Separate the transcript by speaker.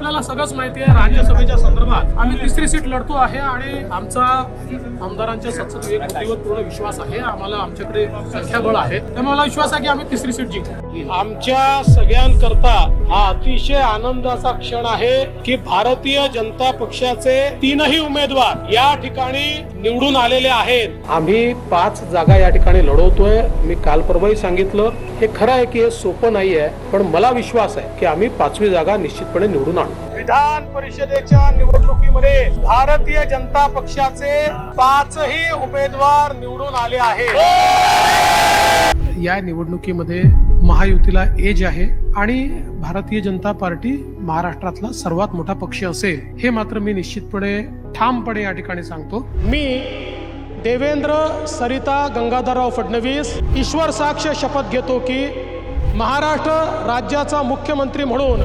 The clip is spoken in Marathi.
Speaker 1: आपल्याला सगळंच माहिती आहे, राज्यसभेच्या संदर्भात आम्ही तिसरी सीट लढतो आहे आणि आमचा आमदारांच्या सतत विवेकबुद्धीवर पूर्ण विश्वास आहे. आम्हाला आमच्याकडे संख्याबळ आहे, त्यामुळे मला विश्वास आहे की आम्ही तिसरी सीट जिंकू. आमच्या सगळ्यांकरता हा अतिशय आनंदाचा क्षण आहे की भारतीय जनता पक्षाचे तीनही उमेदवार या ठिकाणी निवडून आलेले आहेत. आम्ही 5 जागा या ठिकाणी लढवतोय. मी काल परवाही सांगितलं, हे खरं आहे की हे सोपं नाही आहे, पण मला विश्वास आहे की आम्ही 5वी जागा निश्चितपणे निवडून आणू. विधान परिषदेच्या निवडणुकीमध्ये भारतीय जनता पक्षाचे 5ही उमेदवार निवडून आले आहेत. या निवडणुकीमध्ये महायुतीला एज आहे आणि भारतीय जनता पार्टी महाराष्ट्रातला सर्वात मोठा पक्ष असेल, हे मात्र मी निश्चितपणे ठामपणे या ठिकाणी सांगतो. मी देवेंद्र सरिता गंगाधरराव फडणवीस ईश्वर साक्ष शपथ घेतो की महाराष्ट्र राज्याचा मुख्यमंत्री म्हणून